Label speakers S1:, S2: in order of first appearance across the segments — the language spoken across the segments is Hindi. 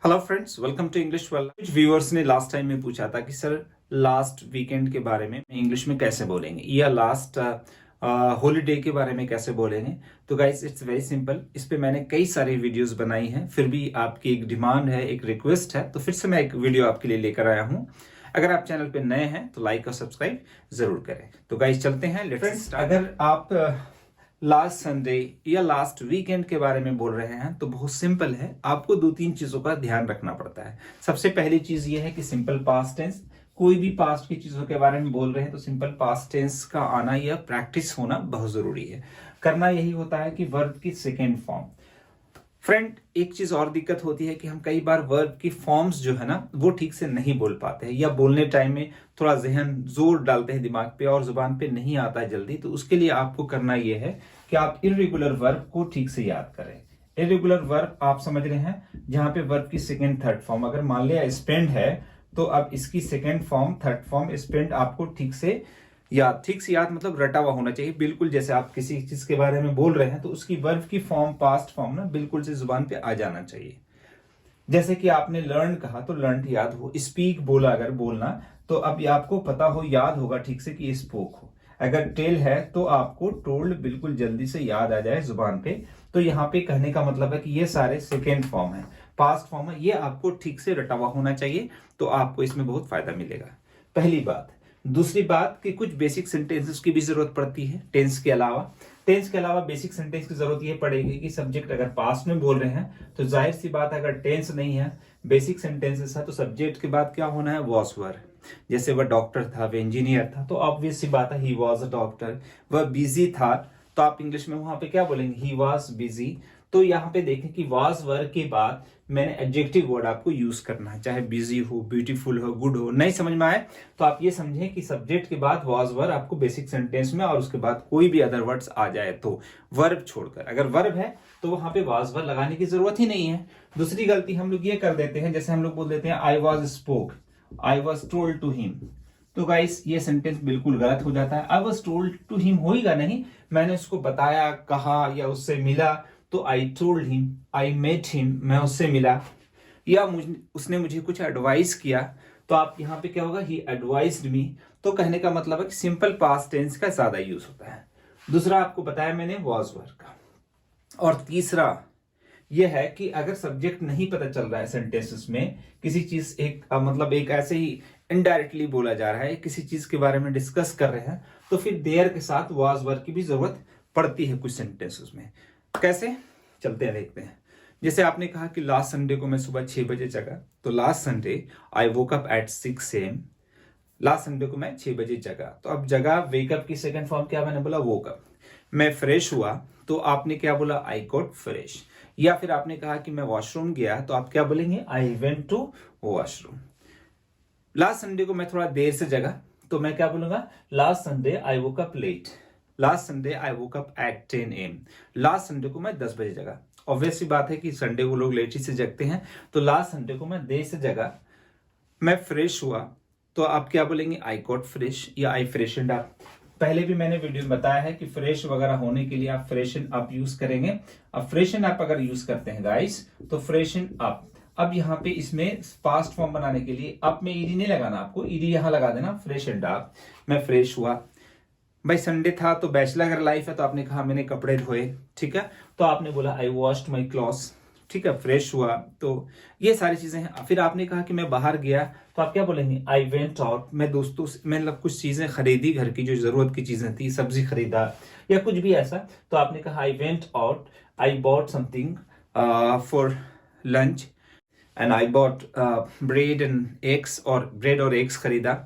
S1: Hello friends, welcome to English world. कुछ व्यूअर्स ने लास्ट टाइम में पूछा था कि सर लास्ट वीकेंड के बारे में इंग्लिश में कैसे बोलेंगे या लास्ट हॉलीडे के बारे में कैसे बोलेंगे। तो गाइस इट्स वेरी सिंपल। इस पे मैंने कई सारी वीडियोस बनाई हैं, फिर भी आपकी एक डिमांड है, एक रिक्वेस्ट है, तो फिर से मैं एक वीडियो आपके लिए लेकर आया हूँ। अगर आप चैनल पे नए हैं तो लाइक और सब्सक्राइब जरूर करें। तो गाइस चलते हैं, लेट्स स्टार्ट। अगर आप लास्ट संडे या लास्ट वीकेंड के बारे में बोल रहे हैं तो बहुत सिंपल है, आपको दो तीन चीजों का ध्यान रखना पड़ता है। सबसे पहली चीज ये है कि सिंपल पास्ट टेंस, कोई भी पास्ट की चीजों के बारे में बोल रहे हैं तो सिंपल पास्ट टेंस का आना या प्रैक्टिस होना बहुत जरूरी है। करना यही होता है कि वर्ब की सेकेंड फॉर्म। फ्रेंड, एक चीज और दिक्कत होती है कि हम कई बार वर्ब की फॉर्म्स जो है ना वो ठीक से नहीं बोल पाते हैं, या बोलने टाइम में थोड़ा जहन जोर डालते हैं दिमाग पे और जुबान पे नहीं आता है जल्दी। तो उसके लिए आपको करना यह है कि आप इर्रेगुलर वर्ब को ठीक से याद करें। इर्रेगुलर वर्ब आप समझ रहे हैं, जहां पे वर्ब की सेकेंड थर्ड फॉर्म, अगर मान लिया स्पेंड है तो अब इसकी second form third form spend आपको ठीक से याद मतलब रटा हुआ होना चाहिए। बिल्कुल जैसे आप किसी चीज के बारे में बोल रहे हैं तो उसकी वर्ब की फॉर्म पास्ट फॉर्म ना बिल्कुल से जुबान पे आ जाना चाहिए। जैसे कि आपने लर्न कहा तो लर्न याद हो, स्पीक बोला अगर बोलना तो अब ये आपको पता हो, याद होगा ठीक से कि स्पोक हो। अगर टेल है तो आपको टोल्ड बिल्कुल जल्दी से याद आ जाए जुबान पे। तो यहाँ पे कहने का मतलब है कि ये सारे सेकेंड फॉर्म है, पास्ट फॉर्म है, ये आपको ठीक से रटा हुआ होना चाहिए। तो आपको इसमें बहुत फायदा मिलेगा, पहली बात। दूसरी बात कि कुछ बेसिक सेंटेंसेस की भी जरूरत पड़ती है टेंस के अलावा। टेंस के अलावा बेसिक सेंटेंस की जरूरत ये पड़ेगी कि सब्जेक्ट अगर पास्ट में बोल रहे हैं तो जाहिर सी बात है, अगर टेंस नहीं है, बेसिक सेंटेंसेस है, तो सब्जेक्ट के बाद क्या होना है, वॉज वर। जैसे वह डॉक्टर था, वह इंजीनियर था, तो ऑब्वियस सी बात है ही वॉज अ डॉक्टर। वह बिजी था तो आप इंग्लिश में वहां पे क्या बोलेंगे, ही वॉज बिजी। तो यहाँ पे देखें कि वॉज वर के बाद मैंने एडजेक्टिव वर्ड आपको यूज करना है, चाहे बिजी हो, ब्यूटीफुल हो, गुड हो। नहीं समझ में आए तो आप ये समझें कि सब्जेक्ट के बाद वॉज वर आपको बेसिक सेंटेंस में, और उसके बाद कोई भी अदर वर्ड्स आ जाए तो वर्ब छोड़कर। अगर वर्ब है तो वहां पे वॉज वर लगाने की जरूरत ही नहीं है। दूसरी गलती हम लोग ये कर देते हैं, जैसे हम लोग बोल देते हैं I was spoke, I was told to him. तो गाइस ये सेंटेंस बिल्कुल गलत हो जाता है। I was told to him होगा नहीं, मैंने उसको बताया, कहा या उससे मिला, तो I told him, I met him, मैं उससे मिला, या उसने मुझे कुछ एडवाइस किया। तो आप यहाँ पे क्या होगा, ही एडवाइस्ड मी। तो कहने का मतलब है कि सिंपल पास्ट टेंस का ज्यादा यूज होता है। दूसरा आपको बताया मैंने वॉज वर का। और तीसरा यह है कि अगर सब्जेक्ट नहीं पता चल रहा है सेंटेंसेस में, किसी चीज एक मतलब एक ऐसे ही इनडायरेक्टली बोला जा रहा है, किसी चीज के बारे में डिस्कस कर रहे हैं, तो फिर देयर के साथ वॉज वर की भी जरूरत पड़ती है कुछ सेंटेंसेस में। कैसे, चलते हैं देखते हैं। जैसे आपने कहा कि लास्ट संडे को मैं सुबह 6 बजे जगा, तो last Sunday I woke up eight 6 AM। Last Sunday को मैं 6 बजे जगा, तो अब जगा वेकअप की सेकंड फॉर्म क्या, मैंने बोला वोक अप। मैं फ्रेश हुआ तो आपने क्या बोला, आई गॉट फ्रेश। या फिर आपने कहा कि मैं वॉशरूम गया, तो आप क्या बोलेंगे, I went to washroom. Last Sunday को मैं थोड़ा देर से जगा, तो मैं क्या बोलूंगा, last Sunday I woke up late. Last Sunday I woke up at 10 AM। Last Sunday को मैं 10 बजे जगा। ऑब्वियसली बात है कि संडे को लोग लेट ही से जगते हैं, तो लास्ट संडे को मैं देर से जगा, मैं फ्रेश हुआ, तो आप क्या बोलेंगे, आई गॉट फ्रेश या आई फ्रेशनड अप। पहले भी मैंने वीडियो में बताया है कि फ्रेश वगैरह होने के लिए आप फ्रेशन अप यूज करेंगे। अब फ्रेशन अप अगर यूज करते हैं गाइस तो फ्रेशन अप। अब यहाँ पे इसमें पास्ट फॉर्म बनाने के लिए अप में ईडी नहीं लगाना, आपको ईडी यहां लगा देना, फ्रेश एंड अप। मैं फ्रेश हुआ, भाई संडे था तो बैचलर लाइफ है, तो आपने कहा मैंने कपड़े धोए, ठीक है, तो आपने बोला आई वॉश्ड माई क्लॉथ्स, ठीक है, फ्रेश हुआ। तो ये सारी चीजें हैं। फिर आपने कहा कि मैं बाहर गया, तो आप क्या बोलेंगे, आई वेंट आउट। मैं दोस्तों से मतलब कुछ चीजें खरीदी, घर की जो जरूरत की चीजें थी, सब्जी खरीदा या कुछ भी ऐसा, तो आपने कहा आई went out, I bought something for lunch and I bought bread and eggs, और ब्रेड और एग्स खरीदा।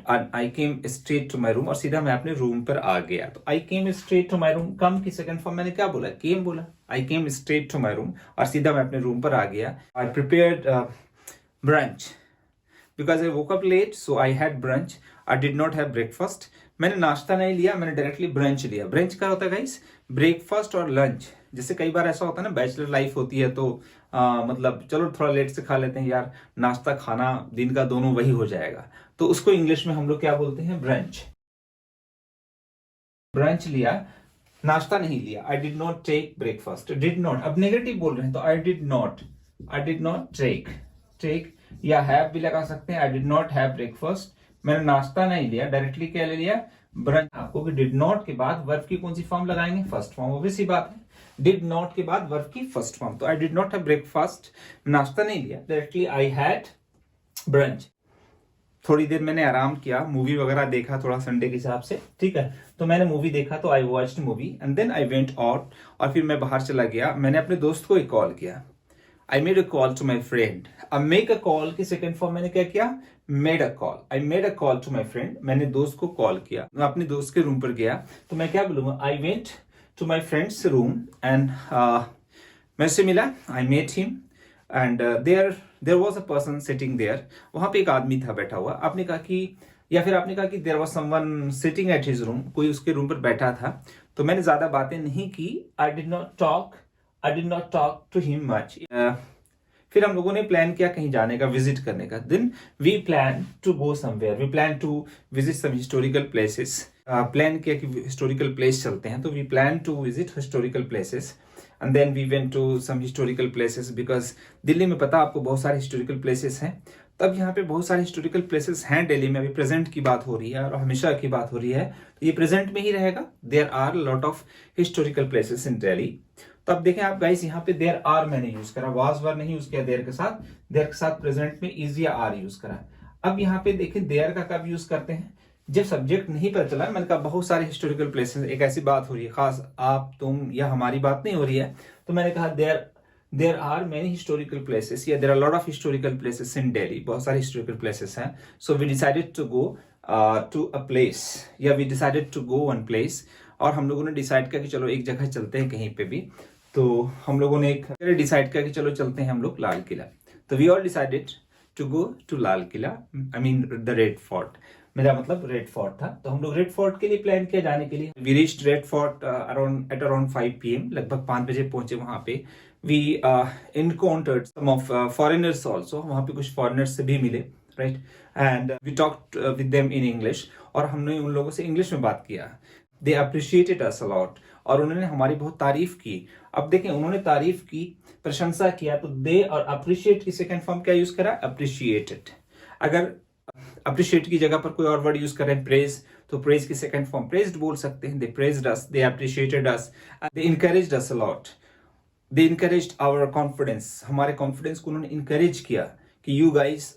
S1: आई केम स्ट्रेट टू माई रूम, और सीधा मैं अपने रूम पर आ गया। तो आई केम स्ट्रेट टू माई रूम, कम की सेकंड फॉर्म मैंने क्या बोला, केम बोला। आई केम स्ट्रेट टू माई रूम, और सीधा मैं अपने रूम पर आ गया। आई prepared brunch because I woke up late, so I had brunch. I did not have breakfast, मैंने नाश्ता नहीं लिया, मैंने डायरेक्टली ब्रंच लिया। ब्रंच क्या होता है गाइस, ब्रेकफास्ट और लंच। जैसे कई बार ऐसा होता है ना, बैचलर लाइफ होती है तो मतलब चलो थोड़ा लेट से खा लेते हैं यार, नाश्ता खाना दिन का दोनों वही हो जाएगा, तो उसको इंग्लिश में हम लोग क्या बोलते हैं, ब्रंच। ब्रंच लिया, नाश्ता नहीं लिया। I did not take breakfast, did not, अब नेगेटिव बोल रहे हैं तो I did not, I did not take या हैव भी लगा सकते हैं। I did not have breakfast, मैंने नाश्ता नहीं लिया, डायरेक्टली क्या ले लिया, ब्रंच। आपको कि डिड नॉट के बाद वर्ब की कौन सी फॉर्म लगाएंगे, फर्स्ट फॉर्म। ऑब्वियस सी बात है, डिड नॉट के बाद वर्ब की फर्स्ट फॉर्म। तो I did not have breakfast, नाश्ता नहीं लिया, डायरेक्टली आई हैड ब्रंच। थोड़ी देर मैंने आराम किया, मूवी वगैरह देखा थोड़ा संडे के हिसाब से, ठीक है। तो मैंने मूवी देखा, तो I watched movie and then I went out, और फिर मैं बाहर चला गया। मैंने अपने दोस्त को एक कॉल किया, I made a call to my friend. अब मेक अ कॉल की सेकेंड फॉर्म मैंने क्या किया, made a call. I made a call to my friend, मैंने दोस्त को कॉल किया। मैं अपने दोस्त के रूम पर गया, तो मैं क्या बोलूंगा, I went to my friend's room and मैं उससे मिला, I met him and there was a person sitting there. वहां पे एक आदमी था बैठा हुआ। आपने कहा कि, या फिर आपने कहा कि there was someone sitting at his room, कोई उसके रूम पर बैठा था। तो मैंने ज्यादा बातें नहीं की, I did not talk to him much. फिर हम लोगों ने प्लान किया कहीं जाने का, विजिट करने का। Then we plan to go somewhere, we plan to visit some historical places. Plan किया कि हिस्टोरिकल प्लेस चलते हैं, तो we plan to visit historical places and then we went to some historical places, because Delhi में पता आपको बहुत सारे हिस्टोरिकल प्लेसेस हैं। तब यहाँ पे बहुत सारे हिस्टोरिकल प्लेसेस हैं दिल्ली में। अभी प्रेजेंट की बात हो रही है और हमेशा की बात हो रही है, तो ये प्रेजेंट में ही रहेगा। There are lot of historical places in Delhi. तो अब देखें आप गाइस, यहाँ पे देयर आर मैंने यूज करा, वाज वर नहीं यूज किया देयर के साथ प्रेजेंट में इज या आर यूज करा। अब यहाँ पे देखें देयर का कब यूज करते हैं, जब सब्जेक्ट नहीं पता चला। मैंने कहा बहुत सारे हिस्टोरिकल प्लेसेस, एक ऐसी बात हो रही है, खास आप तुम या हमारी बात नहीं हो रही है, तो मैंने कहा there are many historical places या there are lot of historical places in Delhi. बहुत सारे हिस्टोरिकल प्लेसेस हैं। So we decided to go to a place, या we decided to go one place. और हम लोगों ने डिसाइड किया कि चलो एक जगह चलते हैं कहीं पे भी। तो हम लोगों ने एक डिसाइड किया कि चलो चलते हैं हम लोग लाल किला। तो we all decided to go to Lal Qila, I mean the Red Fort. मेरा मतलब रेड फोर्ट था। तो हम लोग रेड फोर्ट के लिए प्लान किया जाने के लिए। We reached Red Fort around 5 PM, लगभग 5 बजे पहुंचे वहां पे। We encountered some of foreigners also, वहां पे कुछ फॉरेनर्स से भी मिले, right. And we talked with them in English, और हमने उन लोगों से इंग्लिश में बात किया। दे अप्रिशिएटेड अस अ लॉट, और उन्होंने हमारी बहुत तारीफ की। अब देखें, उन्होंने तारीफ की, प्रशंसा किया, तो दे और अप्रिशिएट की सेकंड फॉर्म क्या यूज करा, अप्रिशिएटेड। अगर अप्रिशिएट की जगह पर कोई और वर्ड यूज करें, प्रेज, तो प्रेज की सेकंड फॉर्म प्रेज्ड बोल सकते हैं। They praised us, they appreciated us, they encouraged us a lot, they encouraged our confidence. हमारे कॉन्फिडेंस को उन्होंने इनकरेज किया कि you guys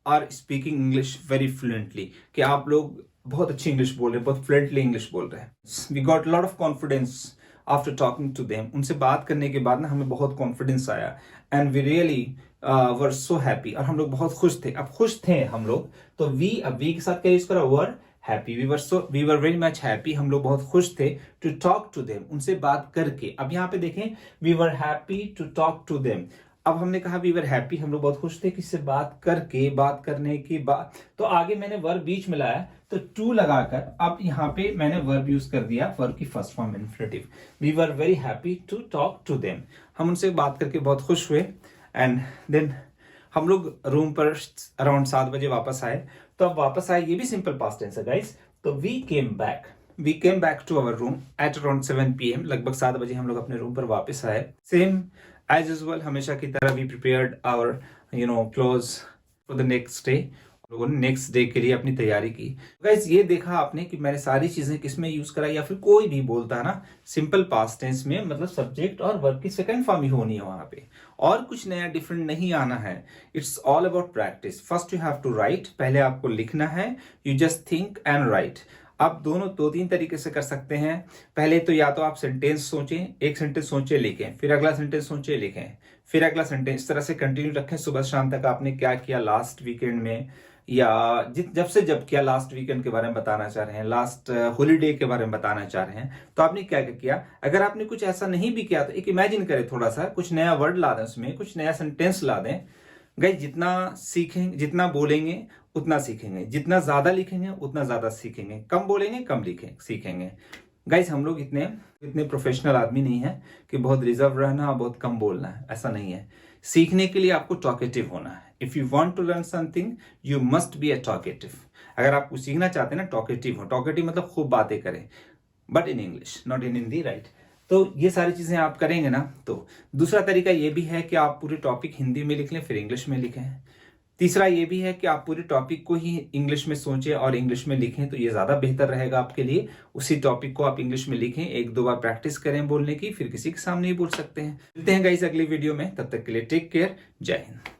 S1: are speaking English very fluently, कि आप लोग बहुत अच्छी इंग्लिश बोल रहे हैं, बहुत फ्लुएंटली इंग्लिश बोल रहे हैं। We got lot of confidence after talking to them. उनसे बात करने के बाद ना हमें बहुत कॉन्फिडेंस आया, and we really were so happy, और हम लोग बहुत खुश थे। अब खुश थे हम लोग, तो अब वी के साथ क्या यूज करा, were happy. We were very much happy, हम लोग बहुत खुश थे। टू टॉक टू देम, उनसे बात करके। अब यहाँ पे देखें, we were happy to talk to them. अब हमने कहा वी वर हैप्पी, हम लोग बहुत खुश थे किससे बात करके, बात करने की बात। तो आगे मैंने वर्ब बीच में लाया, तो टू लगाकर अब यहाँ पे मैंने वर्ब यूज कर दिया, वर्ब की first form infinitive. We were very happy to talk to them, हम उनसे बात करके बहुत खुश हुए। एंड देन हम लोग रूम पर अराउंड 7 बजे वापस आए। तो अब वापस आए, ये भी सिंपल पास्ट टेंस है गाइस। तो we came back to our room at around 7 PM, लगभग 7 बजे हम लोग अपने रूम पर वापस आए। सेम एज यूजुअल, हमेशा की तरह we prepared our clothes for the next day. लोगों ने नेक्स्ट डे के लिए अपनी तैयारी की। गाइस, ये देखा आपने कि मैंने सारी चीजें किसमें यूज करा, या फिर कोई भी बोलता है ना सिंपल पास्ट टेंस में, मतलब सब्जेक्ट और वर्ब की सेकंड फॉर्म ही होनी है वहां पे, और कुछ नया डिफरेंट नहीं आना है। It's all about practice. First you have to write, पहले आपको लिखना है। You just think and write. आप दोनों 2-3 तरीके से कर सकते हैं। पहले तो या तो आप सेंटेंस सोचें, एक सेंटेंस सोचे लिखें, फिर अगला सेंटेंस सोचे लिखें, फिर अगला सेंटेंस, इस तरह से कंटिन्यू रखें। सुबह शाम तक आपने क्या किया लास्ट वीकेंड में, या जब किया, लास्ट वीकेंड के बारे में बताना चाह रहे हैं, लास्ट हॉलीडे के बारे में बताना चाह रहे हैं, तो आपने क्या किया। अगर आपने कुछ ऐसा नहीं भी किया, तो एक इमेजिन करें, थोड़ा सा कुछ नया वर्ड ला दें, उसमें कुछ नया सेंटेंस ला दें। गाइस, जितना सीखेंगे, जितना बोलेंगे उतना सीखेंगे, जितना ज्यादा लिखेंगे उतना ज्यादा सीखेंगे, कम बोलेंगे कम सीखेंगे। गाइस, हम लोग इतने प्रोफेशनल आदमी नहीं है कि बहुत रिजर्व रहना, बहुत कम बोलना है, ऐसा नहीं है। सीखने के लिए आपको टॉकेटिव होना है। If you want to learn something, you must be a talkative. अगर आप कुछ सीखना चाहते हैं ना, टॉकेटिव हो। टॉकेटिव मतलब खूब बातें करें, but in English, not in Hindi, right. तो ये सारी चीजें आप करेंगे ना। तो दूसरा तरीका ये भी है कि आप पूरे टॉपिक हिंदी में लिख लें फिर इंग्लिश में लिखें। तीसरा ये भी है कि आप पूरे टॉपिक को ही इंग्लिश में सोचें और इंग्लिश में लिखें, तो ये ज्यादा बेहतर रहेगा आपके लिए। उसी टॉपिक को आप इंग्लिश में लिखें, एक दो बार प्रैक्टिस करें बोलने की, फिर किसी के सामने ही बोल सकते हैं। मिलते हैं गाइस अगली वीडियो में, तब तक के लिए टेक केयर, जय हिंद।